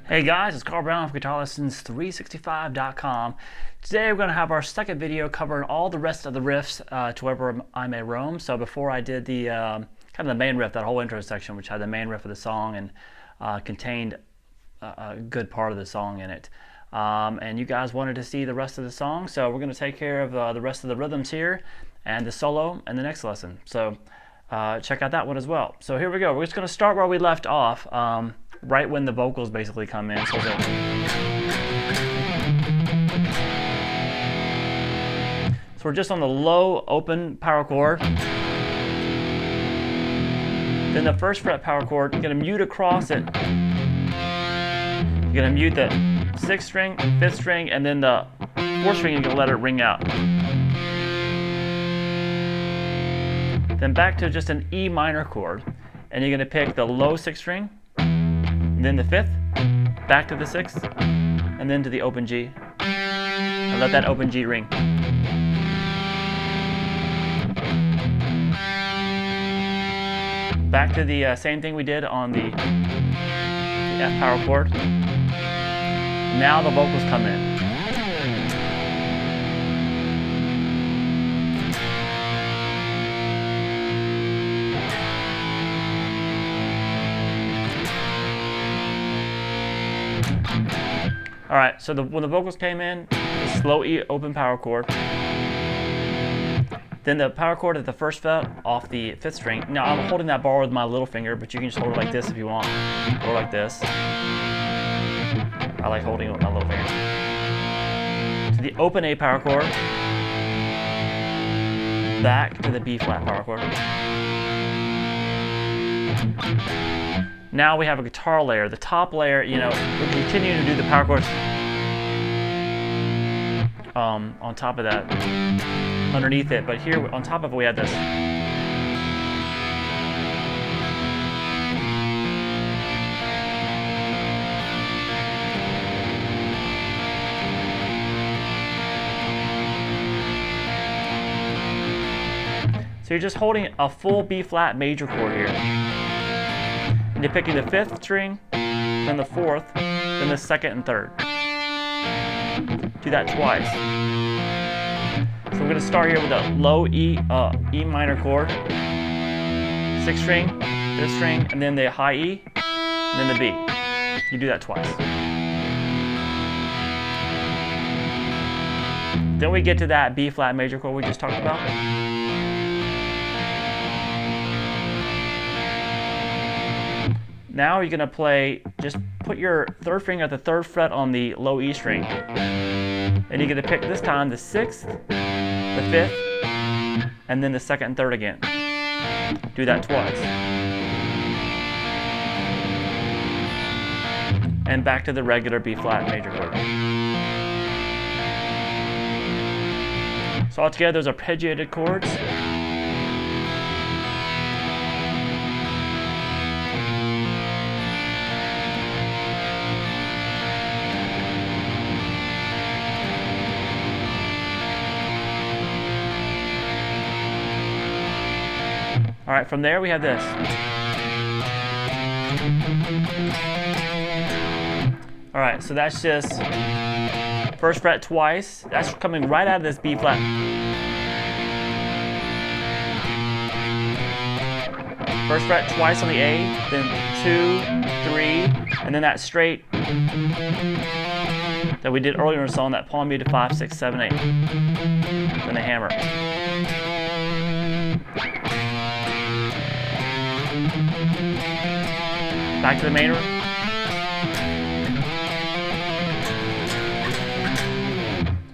Hey guys, it's Carl Brown from GuitarLessons365.com. Today we're going to have our second video covering all the rest of the riffs to wherever I may roam. So before I did the kind of the main riff, that whole intro section, which had the main riff of the song and contained a good part of the song in it. And you guys wanted to see the rest of the song, so we're going to take care of the rest of the rhythms here and the solo in the next lesson. So check out that one as well. So here we go. We're just going to start where we left off. Right when the vocals basically come in. So we're just on the low open power chord. Then the first fret power chord, you're going to mute across it. You're going to mute the 6th string, 5th string, and then the 4th string, you're going to let it ring out. Then back to just an E minor chord, and you're going to pick the low 6th string, then the 5th, back to the 6th, and then to the open G, and let that open G ring. Back to the same thing we did on the F power chord. Now the vocals come in. Alright, so when the vocals came in, the slow E open power chord. Then the power chord at the first fret off the 5th string. Now I'm holding that bar with my little finger, but you can just hold it like this if you want, or like this. I like holding it with my little finger. To the open A power chord. Back to the B flat power chord. Now we have a guitar layer. The top layer, you know, we're continuing to do the power chords on top of that, underneath it. But here, on top of it, we have this. So you're just holding a full B flat major chord here. You're picking the 5th string, then the 4th, then the 2nd and 3rd. Do that twice. So we're going to start here with a low E minor chord, 6th string, 5th string, and then the high E, and then the B. You do that twice. Then we get to that B flat major chord we just talked about. Now you're going to play, just put your 3rd finger at the 3rd fret on the low E string. And you're going to pick this time the 6th, the 5th, and then the 2nd and 3rd again. Do that twice. And back to the regular B flat major chord. So altogether those arpeggiated chords. All right, from there we have this. All right, so that's just First fret twice. That's coming right out of this B flat. First fret twice on the A, then 2, 3, and then that straight that we did earlier in the song, that palm muted 5, 6, 7, 8. Then the hammer. Back to the main room.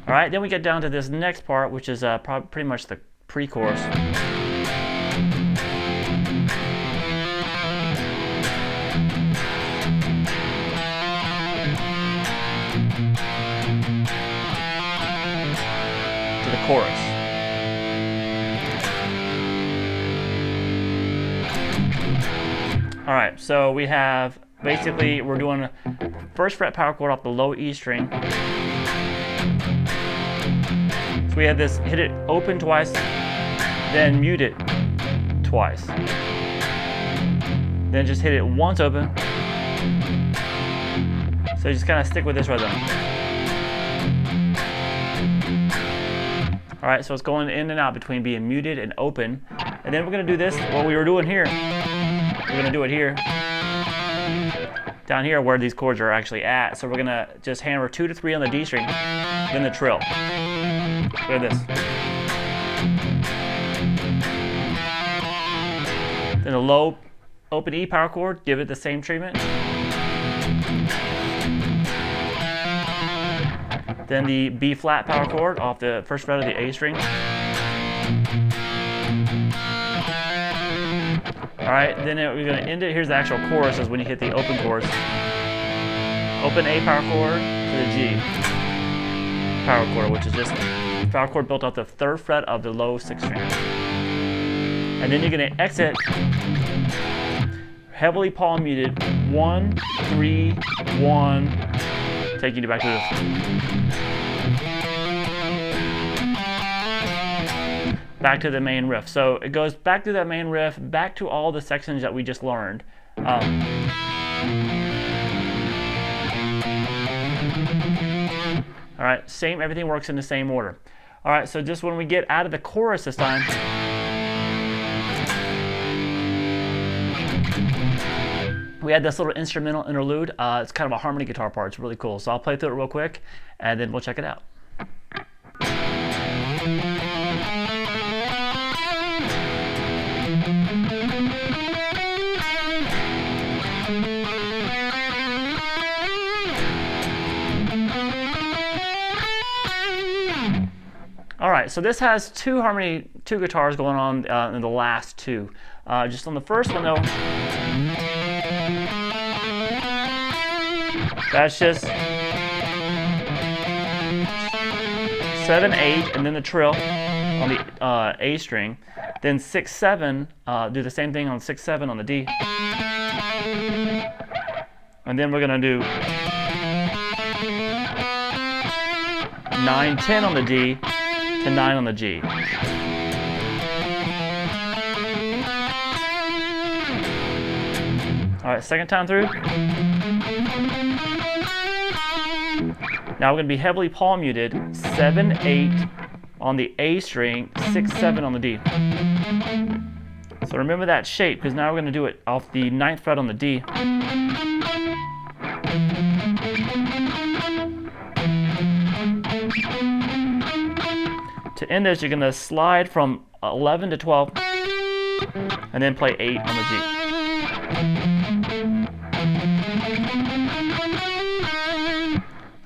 All right, then we get down to this next part, which is pretty much the pre-chorus. To the chorus. All right, so we have, basically, we're doing a first fret power chord off the low E string. So we have this, hit it open twice, then mute it twice. Then just hit it once open. So just kind of stick with this rhythm. All right, so it's going in and out between being muted and open. And then we're gonna do this, what we were doing here. We're gonna do it here. Down here where these chords are actually at. So we're gonna just hammer 2 to 3 on the D string, then the trill. Look at this. Then a low open E power chord, give it the same treatment. Then the B flat power chord off the first fret of the A string. All right, then we're gonna end it. Here's the actual chorus, is when you hit the open chorus. Open A power chord to the G power chord, which is just a power chord built off the 3rd fret of the low 6th string. And then you're gonna exit heavily palm muted, 1, 3, 1, taking you back to this. Back to the main riff. So it goes back to that main riff, back to all the sections that we just learned. All right, same, everything works in the same order. All right, so just when we get out of the chorus this time, we had this little instrumental interlude. It's kind of a harmony guitar part. It's really cool. So I'll play through it real quick, and then we'll check it out. All right, so this has two guitars going on in the last two. Just on the first one though, that's just 7, 8, and then the trill on the A string. Then 6, 7, do the same thing on 6, 7 on the D. And then we're gonna do 9, 10 on the D to 9 on the G. All right, second time through. Now we're going to be heavily palm muted, 7, 8 on the A string, 6, 7 on the D. So remember that shape, because now we're going to do it off the 9th fret on the D. To end this, you're going to slide from 11 to 12, and then play 8 on the G.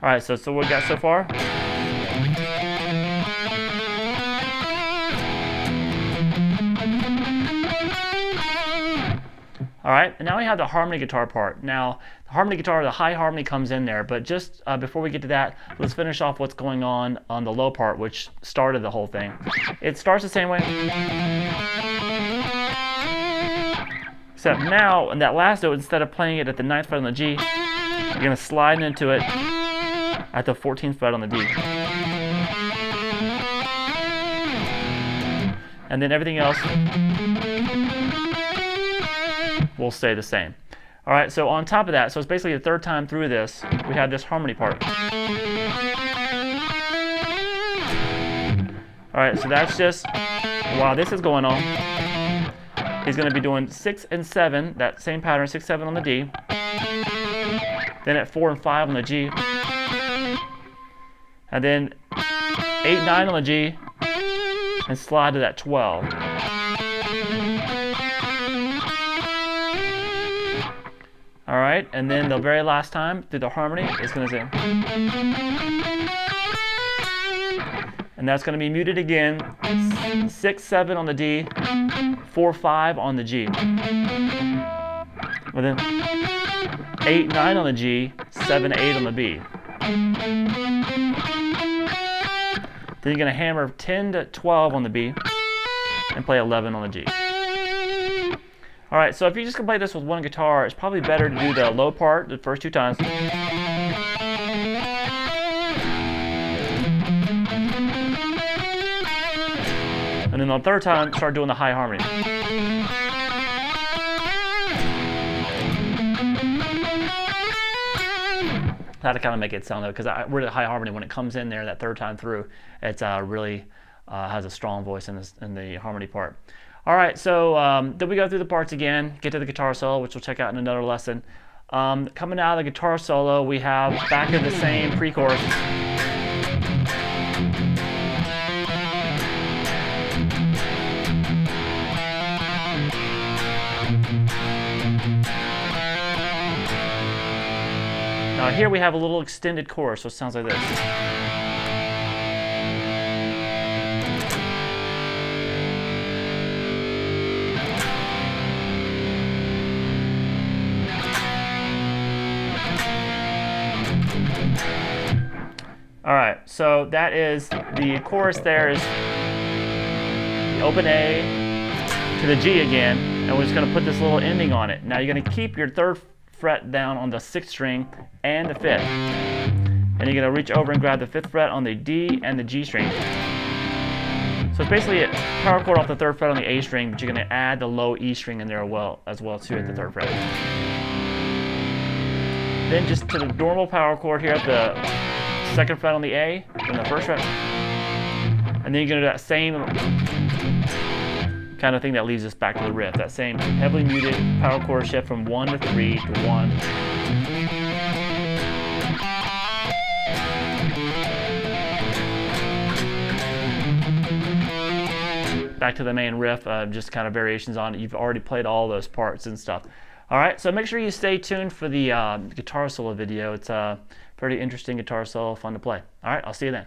All right, so what we got so far? All right, and now we have the harmony guitar part. Now, the harmony guitar, the high harmony comes in there, but just before we get to that, let's finish off what's going on the low part, which started the whole thing. It starts the same way, except now, in that last note, instead of playing it at the 9th fret on the G, you're gonna slide into it at the 14th fret on the D. And then everything else will stay the same. All right, so on top of that, so it's basically the third time through this, we have this harmony part. All right, so that's just while this is going on. He's going to be doing 6 and 7, that same pattern, 6, 7 on the D. Then at 4 and 5 on the G. And then 8, 9 on the G. And slide to that 12. All right, and then the very last time through the harmony, it's going to say. And that's going to be muted again, 6, 7 on the D, 4, 5 on the G. And then 8, 9 on the G, 7, 8 on the B. Then you're going to hammer 10 to 12 on the B and play 11 on the G. All right, so if you just can play this with one guitar, it's probably better to do the low part the first 2 times. And then on the 3rd time, start doing the high harmony. That'll kind of make it sound though, because we're at high harmony when it comes in there that 3rd time through. It's really has a strong voice in the harmony part. All right, so then we go through the parts again, get to the guitar solo, which we'll check out in another lesson. Coming out of the guitar solo, we have back in the same pre-chorus. Now here we have a little extended chorus, so it sounds like this. All right, so that is the chorus there is the open A to the G again, and we're just going to put this little ending on it. Now you're going to keep your 3rd fret down on the 6th string and the 5th. And you're going to reach over and grab the 5th fret on the D and the G string. So it's basically a power chord off the 3rd fret on the A string, but you're going to add the low E string in there as well too at the 3rd fret. Then just to the normal power chord here at the 2nd fret on the A, then the 1st fret. And then you're going to do that same kind of thing that leads us back to the riff, that same heavily muted power chord shift from 1 to 3 to 1. Back to the main riff, just kind of variations on it. You've already played all those parts and stuff. All right, so make sure you stay tuned for the guitar solo video. It's a pretty interesting guitar solo, fun to play. All right, I'll see you then.